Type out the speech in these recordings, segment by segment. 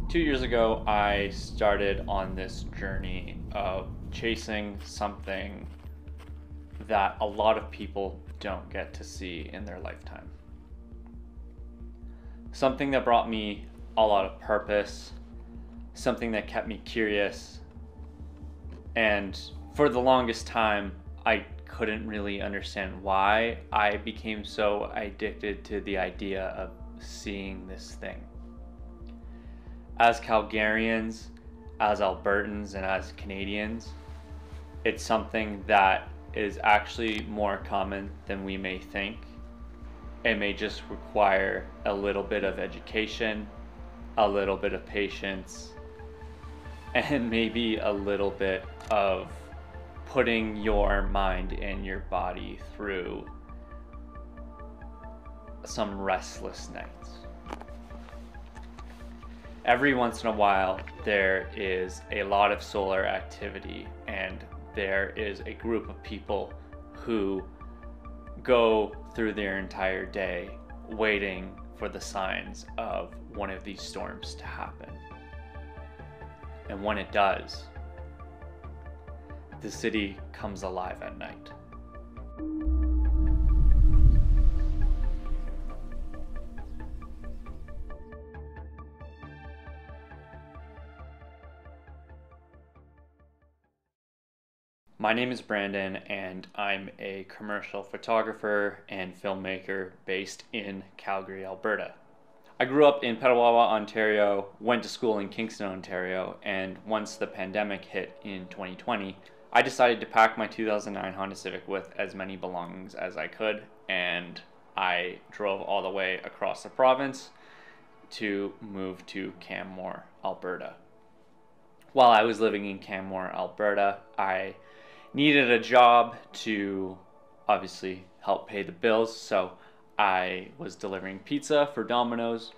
2 years ago, I started on this journey of chasing something that a lot of people don't get to see in their lifetime. Something that brought me a lot of purpose, something that kept me curious, and for the longest time, I couldn't really understand why I became so addicted to the idea of seeing this thing. As Calgarians, as Albertans, and as Canadians, it's something that is actually more common than we may think. It may just require a little bit of education, a little bit of patience, and maybe a little bit of putting your mind and your body through some restless nights. Every once in a while, there is a lot of solar activity, and there is a group of people who go through their entire day waiting for the signs of one of these storms to happen. And when it does, the city comes alive at night. My name is Brandon, and I'm a commercial photographer and filmmaker based in Calgary, Alberta. I grew up in Petawawa, Ontario, went to school in Kingston, Ontario, and once the pandemic hit in 2020, I decided to pack my 2009 Honda Civic with as many belongings as I could, and I drove all the way across the province to move to Canmore, Alberta. While I was living in Canmore, Alberta, I needed a job to obviously help pay the bills, so I was delivering pizza for Domino's,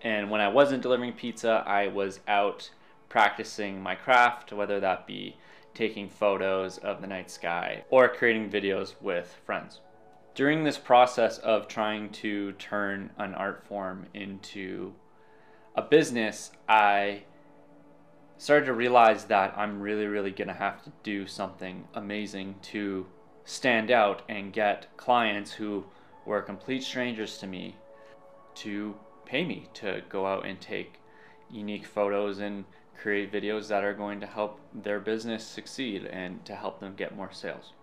and when I wasn't delivering pizza, I was out practicing my craft, whether that be taking photos of the night sky or creating videos with friends. During this process of trying to turn an art form into a business, I started to realize that I'm really gonna have to do something amazing to stand out and get clients who were complete strangers to me to pay me to go out and take unique photos and create videos that are going to help their business succeed and to help them get more sales.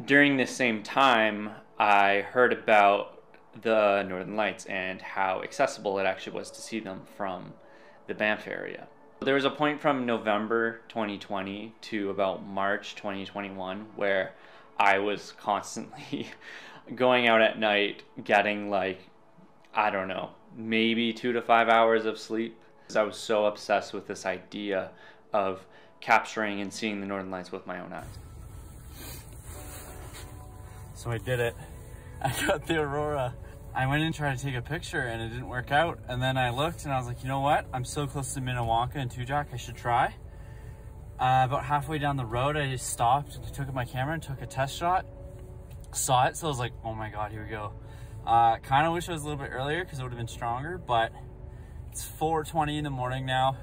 During this same time, I heard about the Northern Lights and how accessible it actually was to see them from the Banff area. There was a point from November 2020 to about March 2021 where I was constantly going out at night, getting I don't know, maybe 2 to 5 hours of sleep. I was so obsessed with this idea of capturing and seeing the Northern Lights with my own eyes. So I did it. I got the aurora. I went and tried to take a picture and it didn't work out. And then I looked and I was like, you know what? I'm so close to Minnewanka and Tujac, I should try. About halfway down the road, I just stopped, took my camera and took a test shot. Saw it, so I was like, oh my God, here we go. Kind of wish I was a little bit earlier because it would have been stronger, but it's 4:20 in the morning now.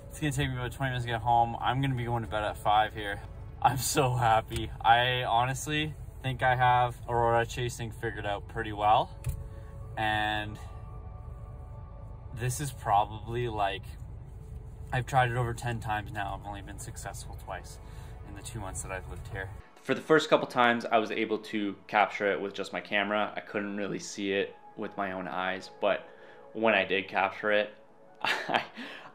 It's gonna take me about 20 minutes to get home. I'm gonna be going to bed at 5 here. I'm so happy. I honestly think I have aurora chasing figured out pretty well. And this is probably I've tried it over 10 times now. I've only been successful twice in the 2 months that I've lived here. For the first couple times, I was able to capture it with just my camera. I couldn't really see it with my own eyes, but when I did capture it,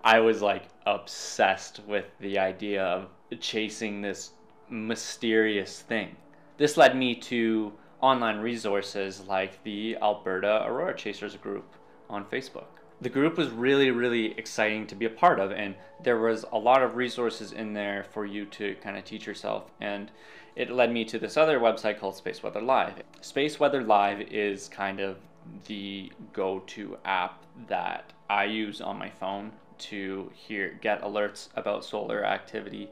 I was obsessed with the idea of chasing this mysterious thing. This led me to online resources like the Alberta Aurora Chasers group on Facebook. The group was really exciting to be a part of, and there was a lot of resources in there for you to kind of teach yourself, and it led me to this other website called Space Weather Live. Space Weather Live is kind of the go-to app that I use on my phone to get alerts about solar activity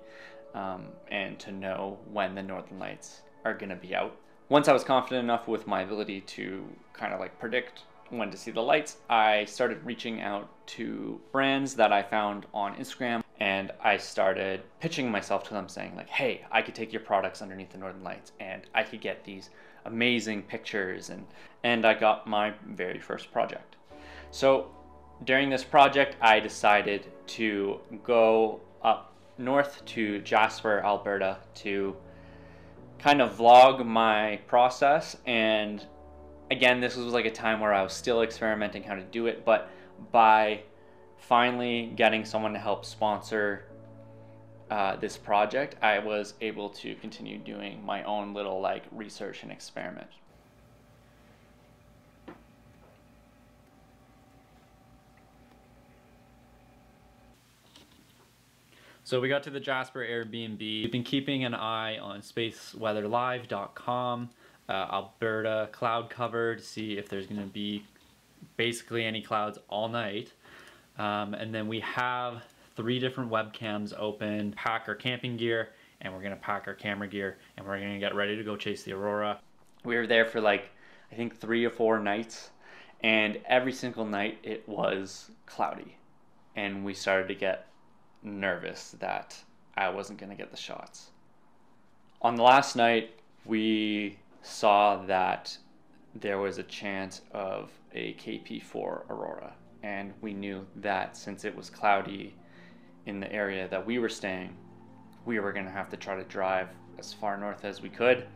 and to know when the Northern Lights are going to be out. Once I was confident enough with my ability to kind of predict wanted to see the lights, I started reaching out to brands that I found on Instagram, and I started pitching myself to them saying like, hey, I could take your products underneath the northern lights and I could get these amazing pictures, and I got my very first project. So during this project, I decided to go up north to Jasper, Alberta to kind of vlog my process. And again, this was like a time where I was still experimenting how to do it, but by finally getting someone to help sponsor this project, I was able to continue doing my own little like research and experiment. So we got to the Jasper Airbnb. We've been keeping an eye on spaceweatherlive.com, Alberta cloud cover, to see if there's going to be basically any clouds all night. And then we have 3 different webcams open, pack our camping gear, and we're going to pack our camera gear, and we're going to get ready to go chase the aurora. We were there for like, I think 3 or 4 nights, and every single night it was cloudy. And we started to get nervous that I wasn't going to get the shots. On the last night, we saw that there was a chance of a KP4 aurora, and we knew that since it was cloudy in the area that we were staying, we were going to have to try to drive as far north as we could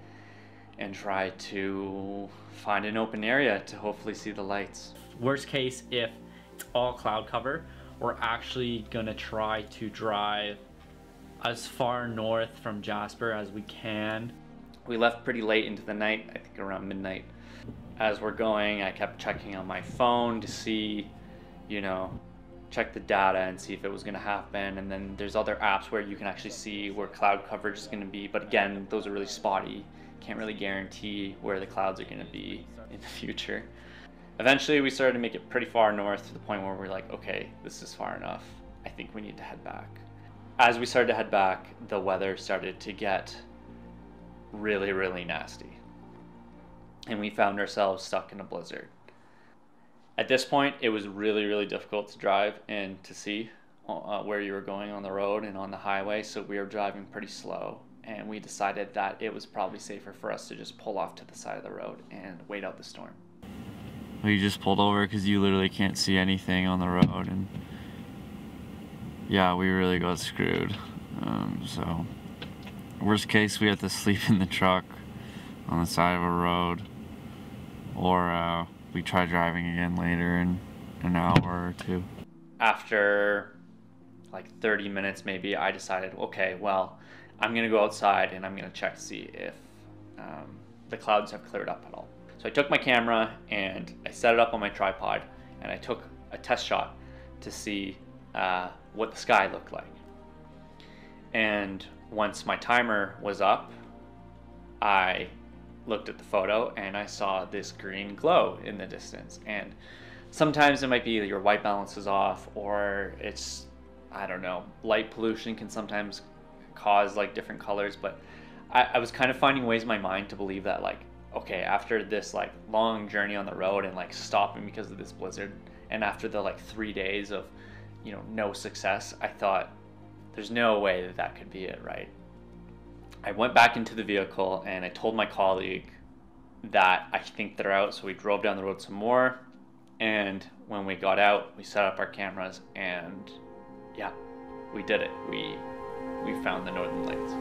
and try to find an open area to hopefully see the lights. Worst case, if it's all cloud cover, we're actually gonna try to drive as far north from Jasper as we can. We left pretty late into the night, I think around midnight. As we're going, I kept checking on my phone to see, you know, check the data and see if it was gonna happen. And then there's other apps where you can actually see where cloud coverage is gonna be. But again, those are really spotty. Can't really guarantee where the clouds are gonna be in the future. Eventually, we started to make it pretty far north to the point where we're like, okay, this is far enough. I think we need to head back. As we started to head back, the weather started to get really, really nasty. And we found ourselves stuck in a blizzard. At this point, it was really, really difficult to drive and to see where you were going on the road and on the highway, so we were driving pretty slow. And we decided that it was probably safer for us to just pull off to the side of the road and wait out the storm. Well, you just pulled over because you literally can't see anything on the road, and yeah, we really got screwed. So worst case, we had to sleep in the truck on the side of a road, or we try driving again later in an hour or 2. After like 30 minutes maybe, I decided, okay, well, I'm gonna go outside and I'm gonna check to see if the clouds have cleared up at all. So I took my camera and I set it up on my tripod, and I took a test shot to see what the sky looked like. And once my timer was up, I looked at the photo and I saw this green glow in the distance. And sometimes it might be that your white balance is off, or it's, I don't know, light pollution can sometimes cause like different colors, but I was kind of finding ways in my mind to believe that like, okay, after this like long journey on the road and like stopping because of this blizzard, and after the like 3 days of, you know, no success, I thought there's no way that that could be it, right? I went back into the vehicle and I told my colleague that I think they're out, so we drove down the road some more, and when we got out, we set up our cameras, and yeah, we did it. We found the northern lights.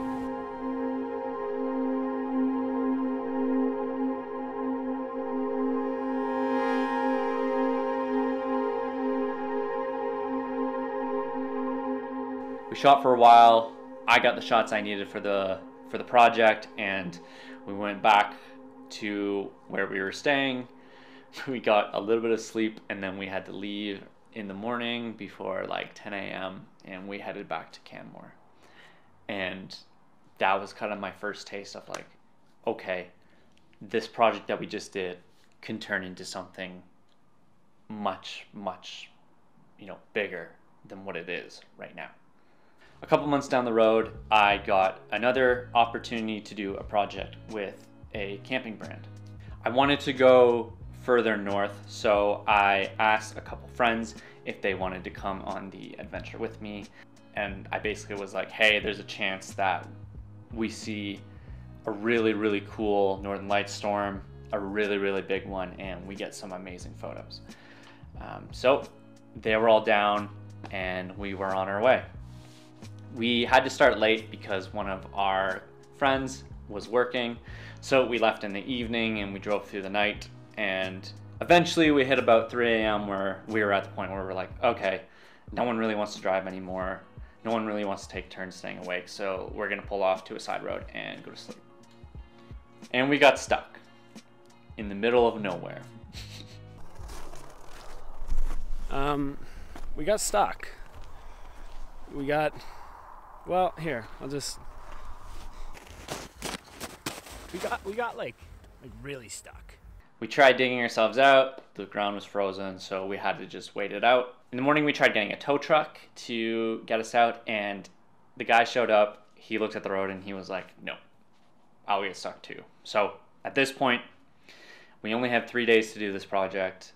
We shot for a while. I got the shots I needed for the project, and we went back to where we were staying. We got a little bit of sleep, and then we had to leave in the morning before like 10 a.m. and we headed back to Canmore. And that was kind of my first taste of like, okay, this project that we just did can turn into something much, much, you know, bigger than what it is right now. A couple months down the road, I got another opportunity to do a project with a camping brand. I wanted to go further north, so I asked a couple friends if they wanted to come on the adventure with me. And I basically was like, hey, there's a chance that we see a really, really cool Northern Lights storm, a really, really big one, and we get some amazing photos. So they were all down and we were on our way. We had to start late because one of our friends was working, so we left in the evening and we drove through the night, and eventually we hit about 3 a.m. where we were at the point where we're like, okay, no one really wants to drive anymore, no one really wants to take turns staying awake, so we're gonna pull off to a side road and go to sleep. And we got stuck in the middle of nowhere. We got stuck. Well, here, we got like really stuck. We tried digging ourselves out, the ground was frozen, so we had to just wait it out. In the morning we tried getting a tow truck to get us out, and the guy showed up, he looked at the road and he was like, no, I'll get stuck too. So at this point, we only had 3 days to do this project.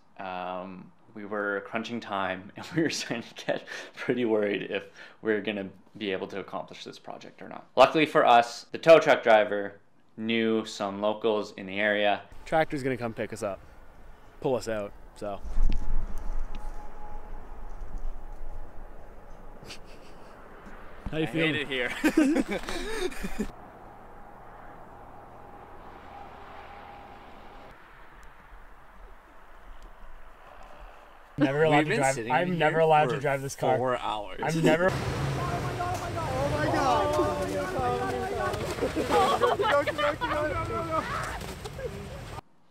We were crunching time and we were starting to get pretty worried if we were gonna be able to accomplish this project or not. Luckily for us, the tow truck driver knew some locals in the area. Tractor's gonna come pick us up, pull us out, so. How you feeling? I hate it here. Never allowed to drive. I'm never allowed to drive this car. 4 hours. I'm never.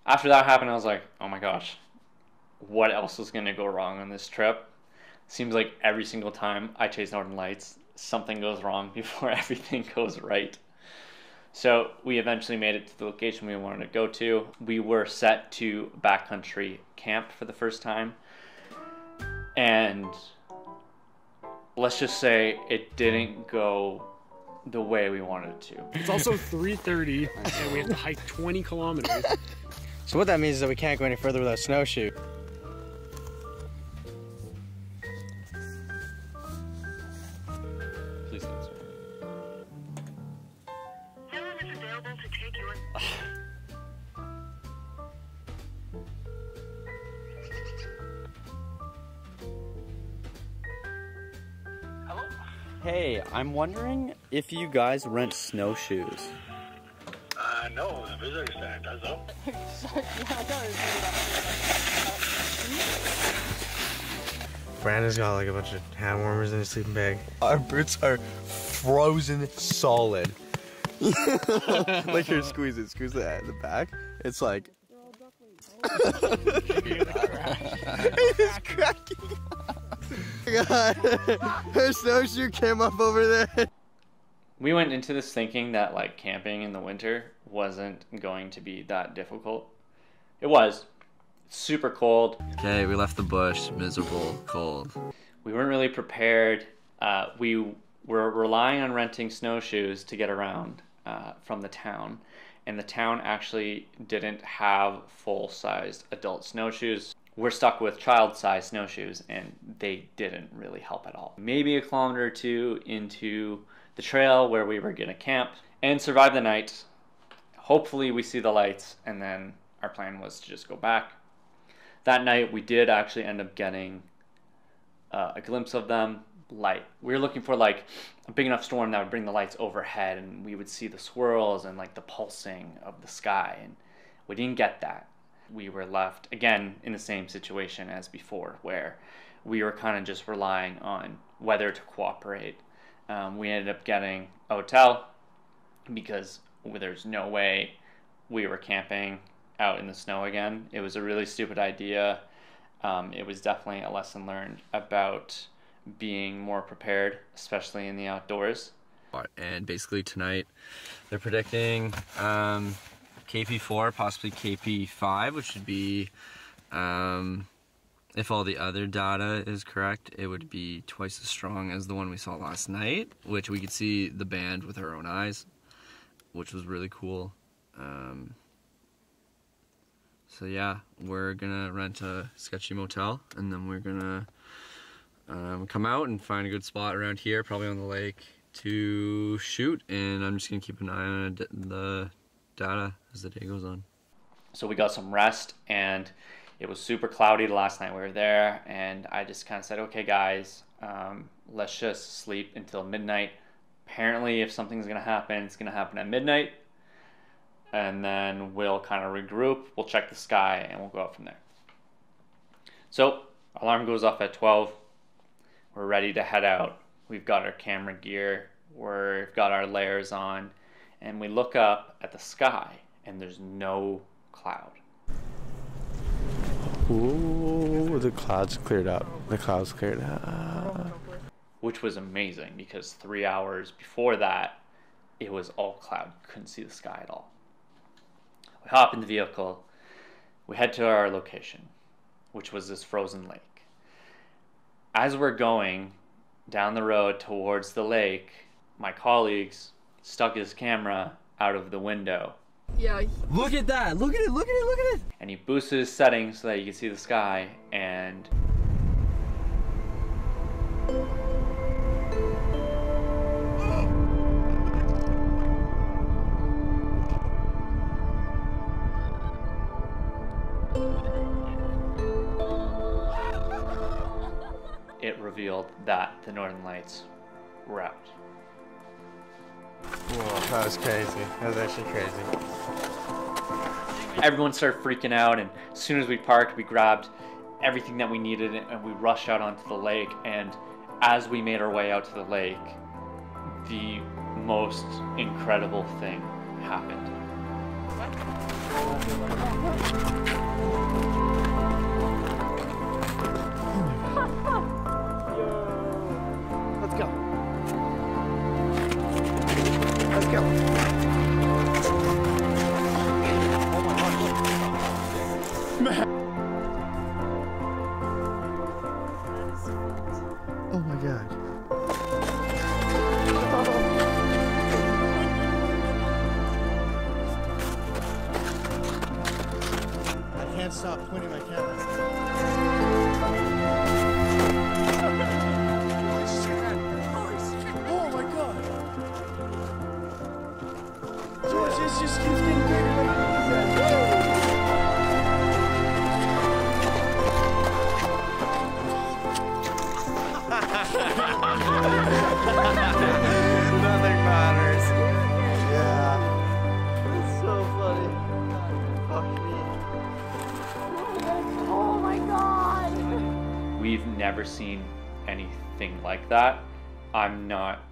After that happened, I was like, oh my gosh, what else is gonna go wrong on this trip? Seems like every single time I chase Northern Lights, something goes wrong before everything goes right. So we eventually made it to the location we wanted to go to. We were set to backcountry camp for the first time. And let's just say it didn't go the way we wanted it to. It's also 3:30 and we have to hike 20 kilometers. So what that means is that we can't go any further without snowshoe. Please answer. No one is available to take your... Hello? Hey, I'm wondering if you guys rent snowshoes. No, the visitor center does though. Brandon's got like a bunch of hand warmers in his sleeping bag. Our boots are frozen solid. Like here, squeeze the back. It's like it's cracking. God, her snowshoe came up over there. We went into this thinking that like camping in the winter wasn't going to be that difficult. It was. Super cold. Okay, we left the bush, miserable, cold. We weren't really prepared. We were relying on renting snowshoes to get around from the town. And the town actually didn't have full-sized adult snowshoes. We're stuck with child-sized snowshoes, and they didn't really help at all. Maybe a kilometer or two into the trail where we were gonna camp and survive the night. Hopefully we see the lights, and then our plan was to just go back. That night we did actually end up getting a glimpse of them. Light. We were looking for like a big enough storm that would bring the lights overhead and we would see the swirls and like the pulsing of the sky, and we didn't get that. We were left again in the same situation as before, where we were kind of just relying on weather to cooperate. We ended up getting a hotel because there's no way we were camping out in the snow again. It was a really stupid idea. It was definitely a lesson learned about being more prepared, especially in the outdoors. And basically tonight they're predicting KP4, possibly KP5, which would be, if all the other data is correct, it would be twice as strong as the one we saw last night, which we could see the band with our own eyes, which was really cool. So yeah, we're gonna rent a sketchy motel, and then we're gonna come out and find a good spot around here, probably on the lake, to shoot. And I'm just gonna keep an eye on the data as the day goes on. So we got some rest, and it was super cloudy the last night we were there, and I just kind of said, okay guys, let's just sleep until midnight. Apparently if something's gonna happen, it's gonna happen at midnight, and then we'll kind of regroup, we'll check the sky, and we'll go out from there. So alarm goes off at 12. We're ready to head out. We've got our camera gear, we've got our layers on, and we look up at the sky, and there's no cloud. Ooh, the clouds cleared up. The clouds cleared up. Which was amazing, because 3 hours before that, it was all cloud. You couldn't see the sky at all. We hop in the vehicle. We head to our location, which was this frozen lake. As we're going down the road towards the lake, my colleagues stuck his camera out of the window. Yeah. Look at that. Look at it. Look at it. Look at it. And he boosted his settings so that you could see the sky, and it revealed that the Northern Lights were out. Whoa, that was crazy. That was actually crazy. Everyone started freaking out, and as soon as we parked, we grabbed everything that we needed and we rushed out onto the lake. And as we made our way out to the lake, the most incredible thing happened. Let's go. Let's go. Oh my god. I can't stop pointing my camera. Oh my god. George, this just keeps getting bigger than it is. Nothing matters. Yeah. That's so funny. Fuck me. Oh my god! We've never seen anything like that. I'm not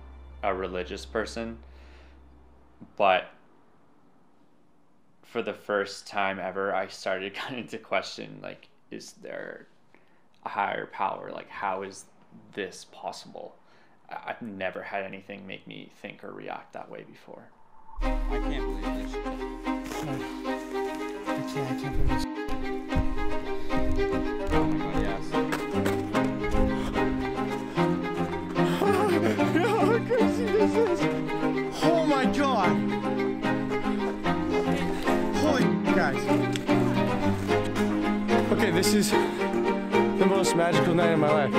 a religious person, but for the first time ever, I started kind of to question, like, is there a higher power? Like, how is this possible? I've never had anything make me think or react that way before. I can't believe this. I can't believe this. Oh my god, yes. How crazy this is! Oh my god! Holy guys! Okay, this is the most magical night of my life.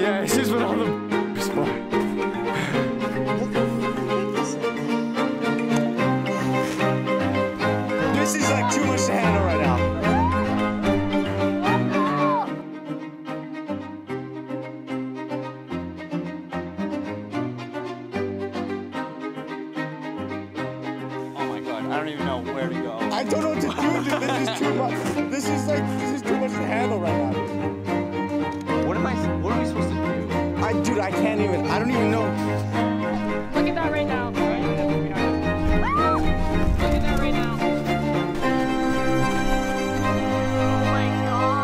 Yeah, this is what all the is for. This is like too much to handle right now. Oh my god, I don't even know where to go. I don't know what to do, dude. This is too much. This is too much to handle right now. What are we supposed to do? Dude, I can't even. I don't even know. Look at that right now. Look at that right now. Oh my god.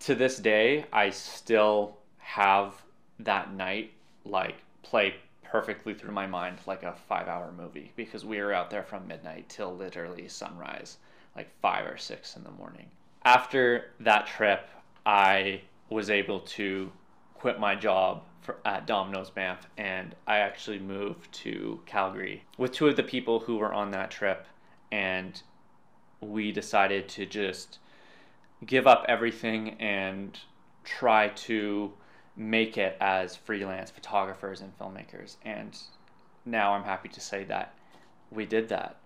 To this day, I still have that night like play perfectly through my mind like a 5-hour movie, because we were out there from midnight till literally sunrise, like 5 or 6 in the morning. After that trip, I was able to quit my job at Domino's Banff, and I actually moved to Calgary with 2 of the people who were on that trip, and we decided to just give up everything and try to make it as freelance photographers and filmmakers. And now I'm happy to say that we did that.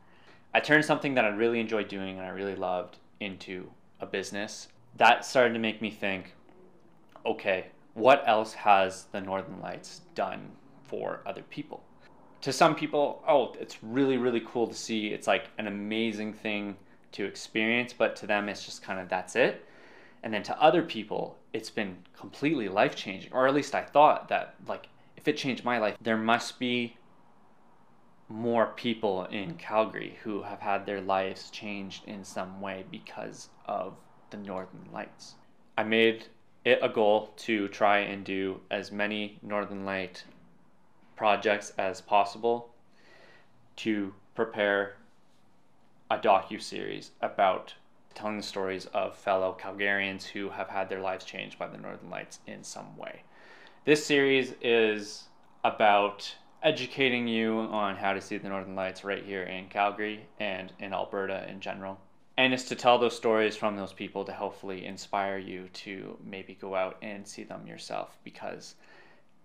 I turned something that I really enjoyed doing and I really loved into a business. That started to make me think, okay, what else has the Northern Lights done for other people? To some people, oh, it's really, really cool to see. It's like an amazing thing to experience, but to them, it's just kind of, that's it. And then to other people, it's been completely life-changing, or at least I thought that, like, if it changed my life, there must be more people in Calgary who have had their lives changed in some way because of the Northern Lights. I made it a goal to try and do as many Northern Light projects as possible to prepare a docu-series about telling the stories of fellow Calgarians who have had their lives changed by the Northern Lights in some way. This series is about educating you on how to see the Northern Lights right here in Calgary and in Alberta in general. And it's to tell those stories from those people to hopefully inspire you to maybe go out and see them yourself, because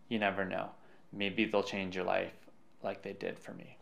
you never know. Maybe they'll change your life like they did for me.